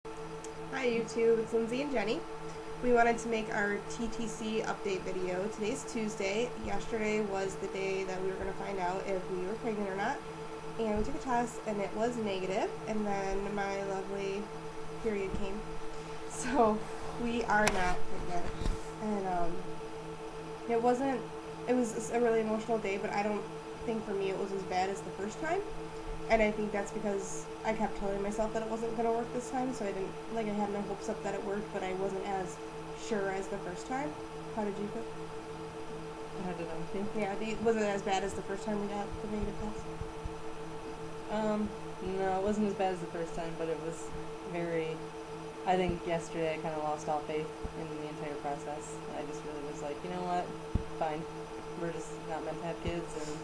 Hi YouTube, it's Lindsay and Jenny. We wanted to make our TTC update video. Today's Tuesday. Yesterday was the day that we were going to find out if we were pregnant or not. And we took a test and it was negative, and then my lovely period came. So we are not pregnant. And it was a really emotional day, but I don't think for me it was as bad as the first time. And I think that's because I kept telling myself that it wasn't going to work this time, so I had my hopes up that it worked, but I wasn't as sure as the first time. How did you feel? I did everything. Yeah, was it as bad as the first time we got the negative test? No, it wasn't as bad as the first time, but it was very, I think yesterday I kind of lost all faith in the entire process. I just really was like, you know what, fine, we're just not meant to have kids, and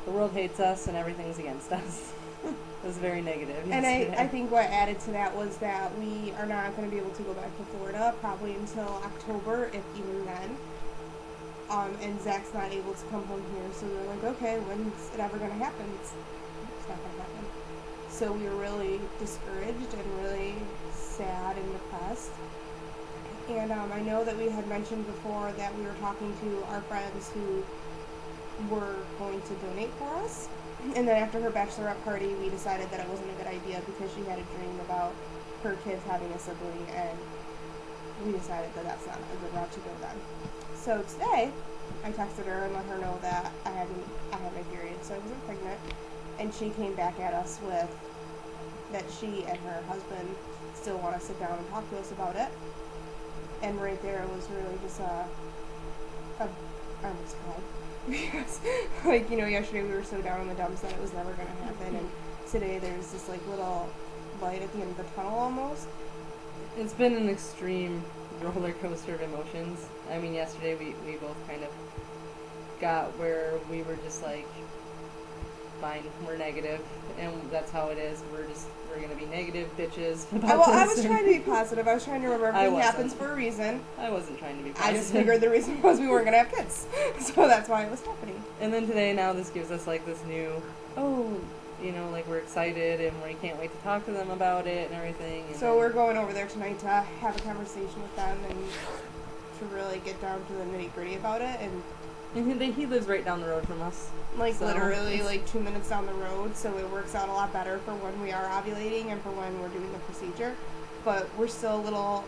the world hates us, and everything's against us. It was very negative yesterday. And I think what added to that was that we are not going to be able to go back to Florida probably until October, if even then. And Zach's not able to come home here, so we were like, okay, when's it ever going to happen? It's not going to happen. So we were really discouraged and really sad and depressed. And I know that we had mentioned before that we were talking to our friends who were going to donate for us. And then after her bachelorette party, we decided that it wasn't a good idea because she had a dream about her kids having a sibling, and we decided that that's not a good route to go then. So today, I texted her and let her know that I had my period, so I wasn't pregnant, and she came back at us with that she and her husband still want to sit down and talk to us about it. And right there was really just I almost cried. Because, yesterday we were so down in the dumps that it was never going to happen, and today there's this, little light at the end of the tunnel almost. It's been an extreme roller coaster of emotions. I mean, yesterday we both kind of got where we were just like, fine, we're negative, and that's how it is. We're going to be negative bitches about this. I was trying to be positive. I was trying to remember everything happens for a reason. I wasn't trying to be positive. I just figured the reason was we weren't going to have kids. So that's why it was happening. And then today, now this gives us this new, we're excited and we can't wait to talk to them about it and everything. And so we're going over there tonight to have a conversation with them and to really get down to the nitty gritty about it. And he lives right down the road from us. Literally 2 minutes down the road, so it works out a lot better for when we are ovulating and for when we're doing the procedure. But we're still a little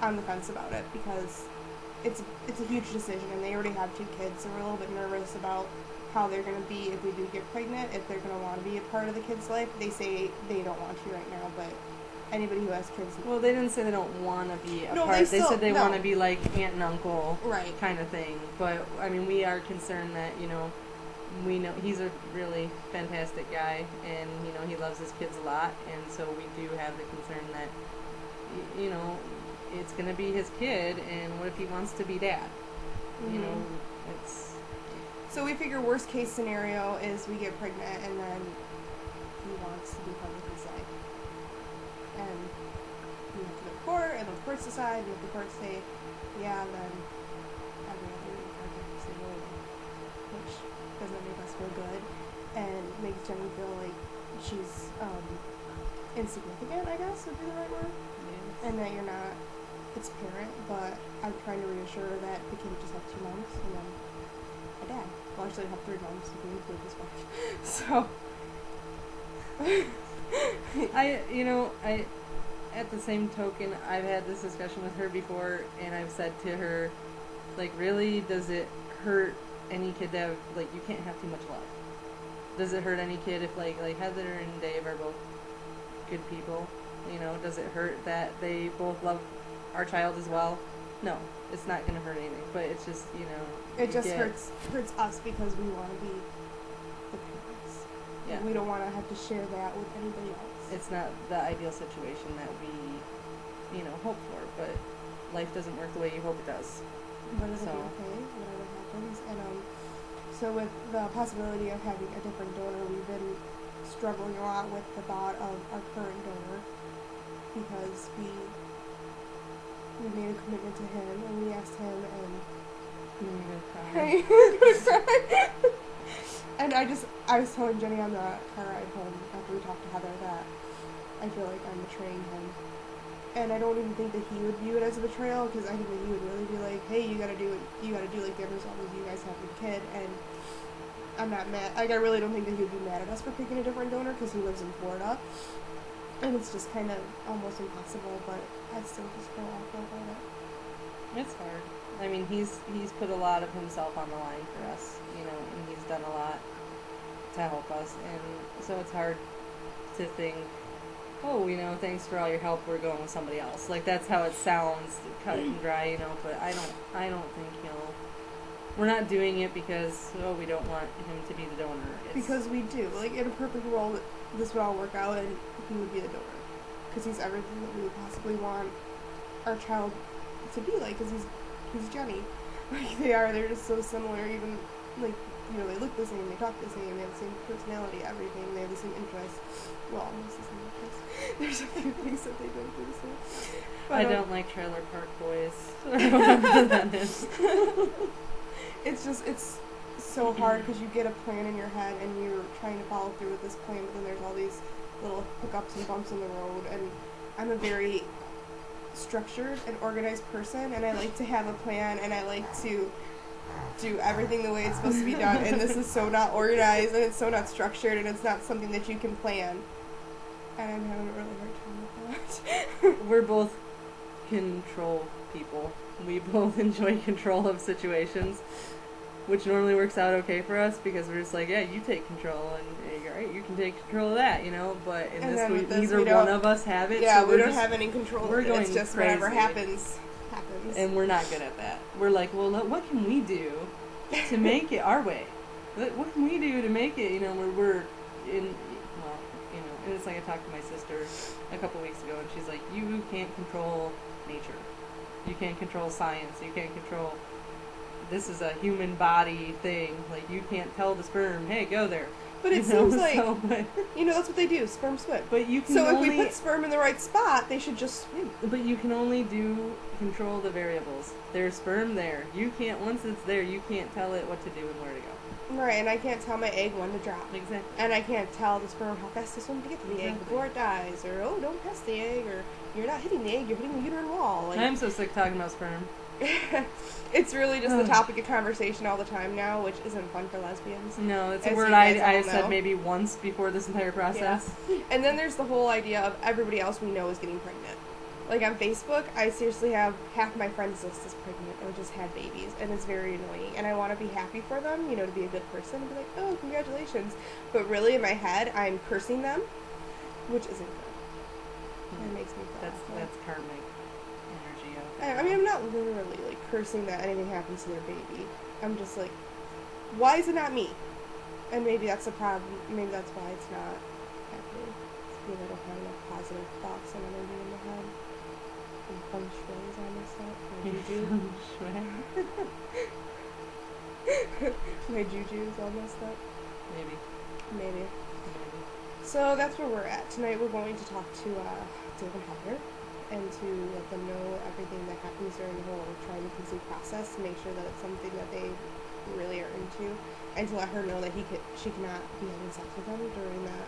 on the fence about it because it's a huge decision, and they already have 2 kids, so we're a little bit nervous about how they're going to be if we do get pregnant, if they're going to want to be a part of the kid's life. They say they don't want to right now, but anybody who has kids... Well, they didn't say they don't want to be a part. They said they want to be like aunt and uncle, right, kind of thing. But, I mean, we are concerned that, we know he's a really fantastic guy, and, he loves his kids a lot, and so we do have the concern that, it's going to be his kid, and what if he wants to be dad? Mm-hmm. It's... So we figure worst case scenario is we get pregnant and then he wants to be part of his life. And we have to go to court, and the courts decide, and if the courts say, yeah, then every other week say no, which doesn't make us feel good, and makes Jenny feel like she's insignificant, I guess would be the right word. Yes. And that you're not its parent, but I'm trying to reassure her that the kid would just have 2 moms and then a dad. Well, actually, I have 3 moms if we include his wife. So, I, at the same token, I've had this discussion with her before, and I've said to her, really, does it hurt any kid to have, you can't have too much love? Does it hurt any kid if, Heather and Dave are both good people? Does it hurt that they both love our child as well? No, it's not going to hurt anything, but it's just, it just hurts us because we want to be the parents. Yeah. We don't want to have to share that with anybody else. It's not the ideal situation that we, hope for, but life doesn't work the way you hope it does. But it'll be okay, whatever happens. And so with the possibility of having a different donor, we've been struggling a lot with the thought of our current donor because we made a commitment to him, and we asked him, and I'm gonna cry. And I was telling Jenny on the car ride home after we talked to Heather that I feel like I'm betraying him And I don't even think that he would view it as a betrayal, because I think that he would really be like, hey, you gotta do like the end result is you guys have your kid, and I'm not mad. Like, I really don't think that he would be mad at us for picking a different donor, because he lives in Florida, and it's just kind of almost impossible, but I still just feel awful about it. It's hard. I mean, he's put a lot of himself on the line for us, you know, and he's done a lot to help us, and so it's hard to think, oh, you know, thanks for all your help, we're going with somebody else. Like, that's how it sounds, cut and dry, you know, but I don't think he'll, we're not doing it because, oh, we don't want him to be the donor. It's Because we do. Like, in a perfect world, this would all work out, and he would be the donor. Because he's everything that we would possibly want our child to be like, because he's Jenny. Like, they're just so similar, even, like, you know, they look the same, they talk the same, they have the same personality, everything, they have the same interests. Well, almost the same interests. There's a few things that they don't do the same. But, I don't like Trailer Park Boys, or whatever that is. It's so hard, because you get a plan in your head, and you're trying to follow through with this plan, but then there's all these little hiccups and bumps in the road, and I'm a very structured and organized person, and I like to have a plan, and I like to do everything the way it's supposed to be done, and this is so not organized, and it's so not structured, and it's not something that you can plan, and I'm having a really hard time with that. We're both control people. We both enjoy control of situations, which normally works out okay for us, because we're just like, yeah, you take control, and you're right, you can take control of that, you know, but in And this, then with this, neither we one don't- of us have it, Yeah, so we don't have any control. we're going It's just crazy. whatever happens. And we're not good at that. We're like, well, what can we do to make it our way? What can we do to make it, you know, we're in, well, you know, and it's like I talked to my sister a couple weeks ago, and she's like, you can't control nature. You can't control science. You can't control, this is a human body thing. Like, you can't tell the sperm, hey, go there. But it You know, seems like, so, you know, that's what they do, sperm swim. but you can So only, if we put sperm in the right spot, they should just swim. but you can only control the variables. There's sperm there. You can't, once it's there, you can't tell it what to do and where to go. Right, and I can't tell my egg when to drop. Exactly. And I can't tell the sperm how fast to swim to get to the egg Exactly. before it dies. Or, oh, don't pass the egg. Or, you're not hitting the egg, you're hitting the uterine wall. Like, I'm so sick talking about sperm. it's really just the topic of conversation all the time now, which isn't fun for lesbians. No, it's a As word you guys all I've said know. maybe once before this entire process. And then there's the whole idea of everybody else we know is getting pregnant. Like, on Facebook, I seriously have half my friends list is pregnant or just had babies, and it's very annoying. And I want to be happy for them, you know, to be a good person and be like, oh, congratulations. But really, in my head, I'm cursing them, which isn't good. It makes me feel awful. That's karmic energy out there. I mean, I'm not literally, like, cursing that anything happens to their baby. I'm just like, why is it not me? And maybe that's the problem. Maybe that's why it's not happening. It's because I don't have enough positive thoughts and energy in my head. And feng shui is all messed up. My juju. My juju is all messed up. Maybe. Maybe. So that's where we're at. Tonight we're going to talk to Dave and Heather and to let them know everything that happens during the whole trying to conceive process, to make sure that it's something that they really are into, and to let her know that she cannot be having sex with them during that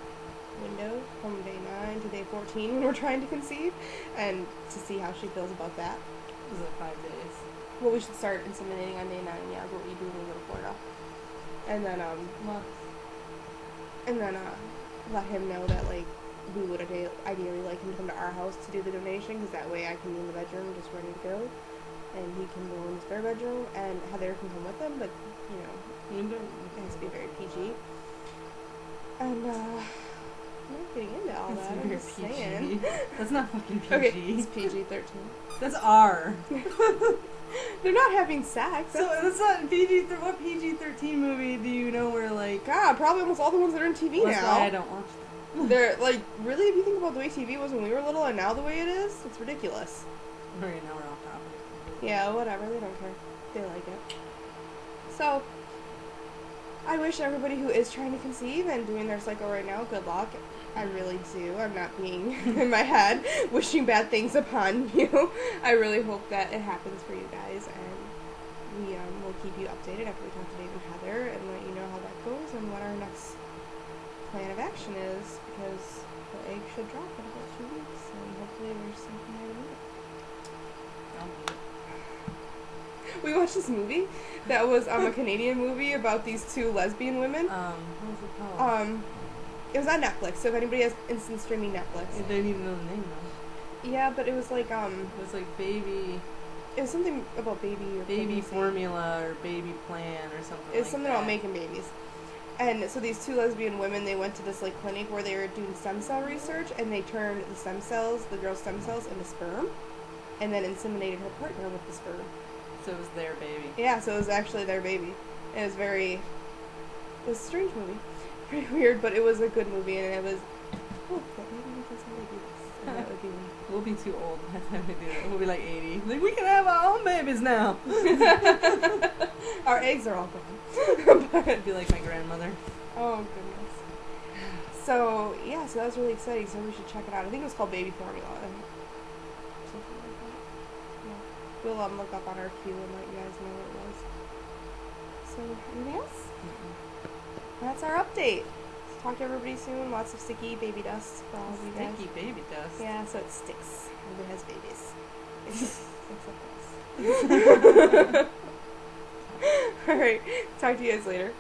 window from day 9 to day 14 when we're trying to conceive, and to see how she feels about that. Is it 5 days? Well, we should start inseminating on day 9, yeah, is what we do when we go to Florida. And then, let him know that, like, we would ideally like him to come to our house to do the donation, because that way I can be in the bedroom just ready to go, and he can go in the spare bedroom, and Heather can come with him, but, you know, it has to be very PG. And, I'm not getting into all that, I'm just saying. That's not fucking PG. Okay, it's PG-13. That's R. They're not having sex. So that's not PG. What PG-13 movie do you know where, like? God, probably almost all the ones that are on TV That's now. why I don't watch them. They're, like, really, if you think about the way TV was when we were little and now the way it is, it's ridiculous. Alright, now we're off topic. Yeah, whatever, they don't care. They like it. So, I wish everybody who is trying to conceive and doing their cycle right now good luck. I really do. I'm not being in my head wishing bad things upon you. I really hope that it happens for you guys, and we will keep you updated after we talk to Dave and Heather and let you know how that goes and what our next plan of action is, because the egg should drop in about 2 weeks, and hopefully there's something there to We watched this movie that was a Canadian movie about these two lesbian women. What was it called? It was on Netflix, so if anybody has instant streaming Netflix. I didn't even know the name though. Yeah, but it was like It was like baby it was something about baby or pregnancy. formula or baby plan or something. It was like something that. about making babies. And so these two lesbian women, they went to this like clinic where they were doing stem cell research, and they turned the stem cells, the girl's stem cells, into sperm, and then inseminated her partner with the sperm. So it was their baby. Yeah, so it was actually their baby. And it was a strange movie. Pretty weird, but it was a good movie, and it was, oh, but maybe we can someday do this. And that would be We'll be too old by the time we do that. We'll be like 80. Like, we can have our own babies now. Our eggs are all gone. I'd be like my grandmother. Oh, goodness. So, yeah, so that was really exciting, so we should check it out. I think it was called Baby Formula. Something like that. Yeah. We'll look up on our queue and let you guys know what it was. So, anything else? That's our update. Talk to everybody soon. Lots of sticky baby dust for all of you guys. Sticky baby dust. Yeah, so it sticks. Everybody has babies. Except us. Alright. Talk to you guys later.